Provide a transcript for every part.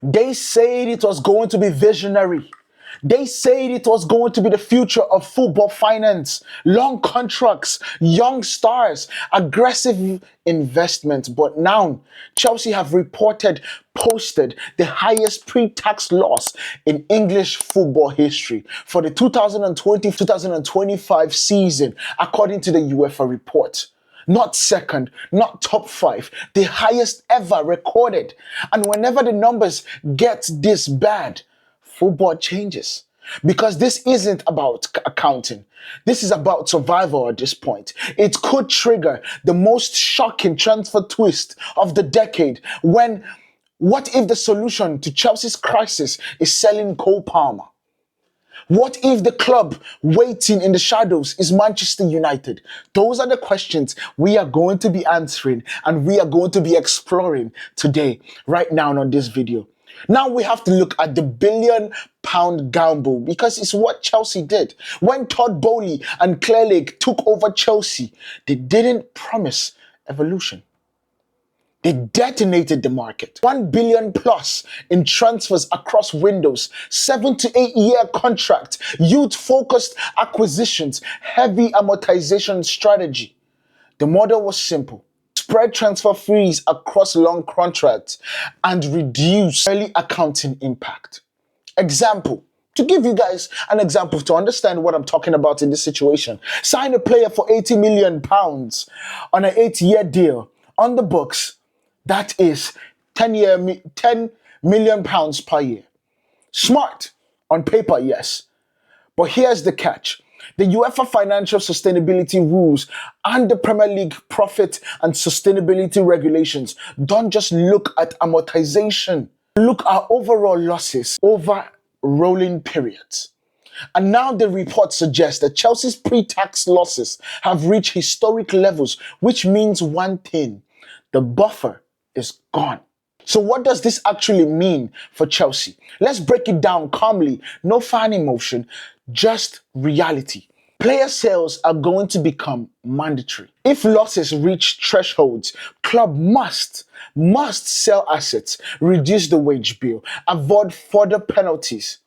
They said it was going to be visionary. They said it was going to be the future of football finance, long contracts, young stars, aggressive investment. But now, Chelsea have posted the highest pre-tax loss in English football history for the 2020-2025 season, according to the UEFA report. Not second, not top five, the highest ever recorded. And whenever the numbers get this bad, football changes. Because this isn't about accounting. This is about survival at this point. It could trigger the most shocking transfer twist of the decade when what if the solution to Chelsea's crisis is selling Cole Palmer? What if the club waiting in the shadows is Manchester United? Those are the questions we are going to be answering and we are going to be exploring today, right now on this video. Now we have to look at the £1 billion gamble because it's what Chelsea did. When Todd Bowley and Claire Lake took over Chelsea, they didn't promise evolution. They detonated the market. 1 billion plus in transfers across windows, 7 to 8 year contract, youth-focused acquisitions, heavy amortization strategy. The model was simple. Spread transfer fees across long contracts and reduce early accounting impact. Example. To give you guys an example to understand what I'm talking about in this situation. Sign a player for £80 million on an 8-year deal on the books. That is £10 million per year. Smart on paper, yes. But here's the catch. The UEFA financial sustainability rules and the Premier League profit and sustainability regulations don't just look at amortization. Look at overall losses over rolling periods. And now the report suggests that Chelsea's pre-tax losses have reached historic levels, which means one thing: the buffer is gone. So what does this actually mean for Chelsea? Let's break it down calmly. No fan emotion, just reality. Player sales are going to become mandatory. If losses reach thresholds, club must sell assets, reduce the wage bill, avoid further penalties.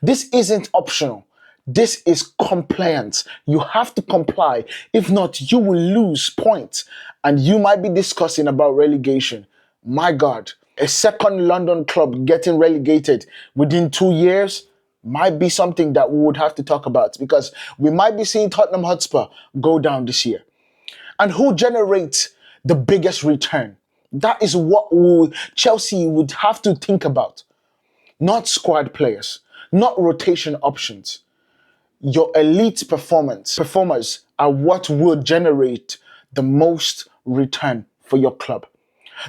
This isn't optional. This is compliance. You have to comply. If not, you will lose points and you might be discussing about relegation. My God, a second London club getting relegated within 2 years might be something that we would have to talk about because we might be seeing Tottenham Hotspur go down this year. And who generates the biggest return? That is what Chelsea would have to think about. Not squad players, not rotation options. Your elite performers are what will generate the most return for your club.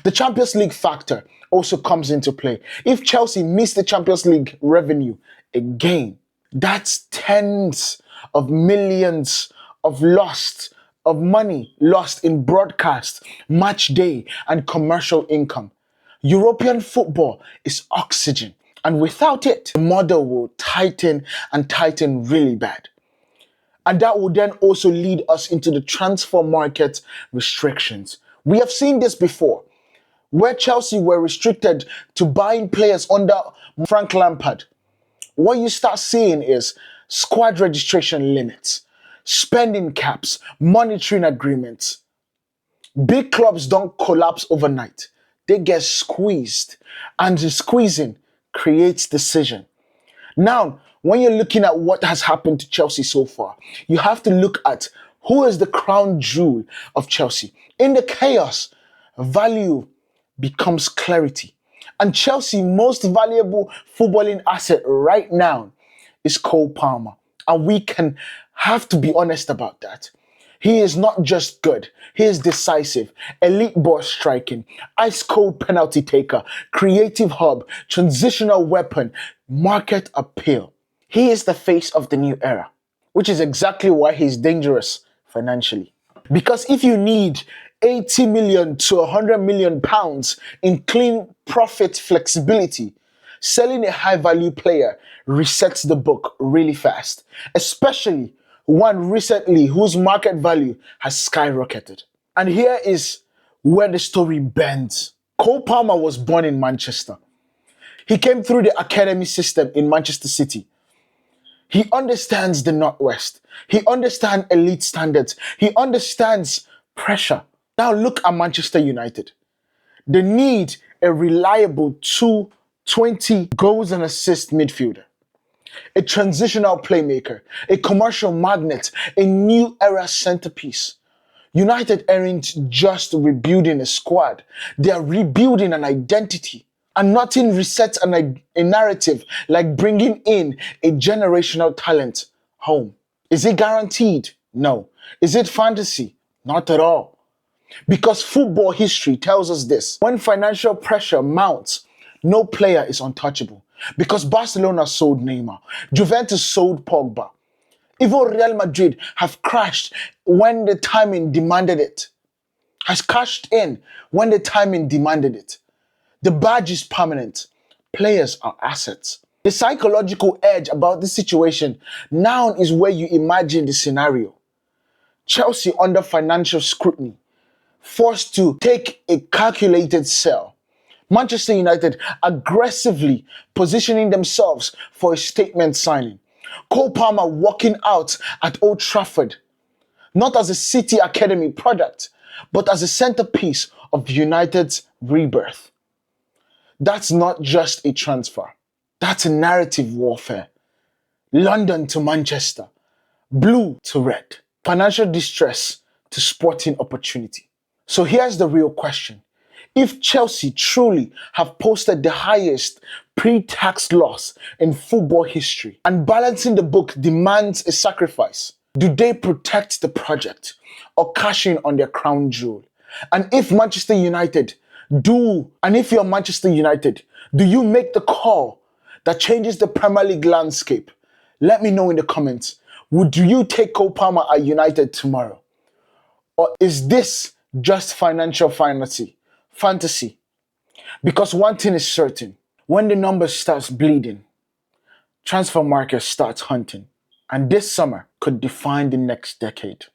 The Champions League factor also comes into play. If Chelsea miss the Champions League revenue again, that's tens of millions of money lost in broadcast, match day, and commercial income. European football is oxygen, and without it, the model will tighten and tighten really bad. And that will then also lead us into the transfer market restrictions. We have seen this before, where Chelsea were restricted to buying players under Frank Lampard. What you start seeing is squad registration limits, spending caps, monitoring agreements. Big clubs don't collapse overnight. They get squeezed, and the squeezing creates decision. Now, when you're looking at what has happened to Chelsea so far, you have to look at who is the crown jewel of Chelsea. In the chaos, value becomes clarity. And Chelsea's most valuable footballing asset right now is Cole Palmer. And we have to be honest about that. He is not just good, he is decisive, elite ball striking, ice cold penalty taker, creative hub, transitional weapon, market appeal. He is the face of the new era, which is exactly why he's dangerous financially. Because if you need 80 million to 100 million pounds in clean profit flexibility, selling a high value player resets the book really fast, especially one recently whose market value has skyrocketed. And here is where the story bends. Cole Palmer was born in Manchester. He came through the academy system in Manchester City. He understands the Northwest. He understands elite standards. He understands pressure. Now look at Manchester United. They need a reliable 220 goals and assist midfielder, a transitional playmaker, a commercial magnet, a new era centerpiece. United aren't just rebuilding a squad, they are rebuilding an identity. And nothing resets a narrative like bringing in a generational talent home. Is it guaranteed? No. Is it fantasy? Not at all. Because football history tells us this. When financial pressure mounts, no player is untouchable. Because Barcelona sold Neymar, Juventus sold Pogba. Even Real Madrid have crashed when the timing demanded it. Has cashed in when the timing demanded it. The badge is permanent. Players are assets. The psychological edge about this situation now is where you imagine the scenario. Chelsea under financial scrutiny, forced to take a calculated sell. Manchester United aggressively positioning themselves for a statement signing. Cole Palmer walking out at Old Trafford, not as a City Academy product, but as a centerpiece of United's rebirth. That's not just a transfer. That's a narrative warfare. London to Manchester, blue to red, financial distress to sporting opportunity. So here's the real question. If Chelsea truly have posted the highest pre-tax loss in football history and balancing the book demands a sacrifice, do they protect the project or cash in on their crown jewel? And if you're Manchester United, do you make the call that changes the Premier League landscape? Let me know in the comments. Would you take Cole Palmer at United tomorrow? Or is this just financial fantasy? Because one thing is certain. When the numbers starts bleeding, transfer market starts hunting. And this summer could define the next decade.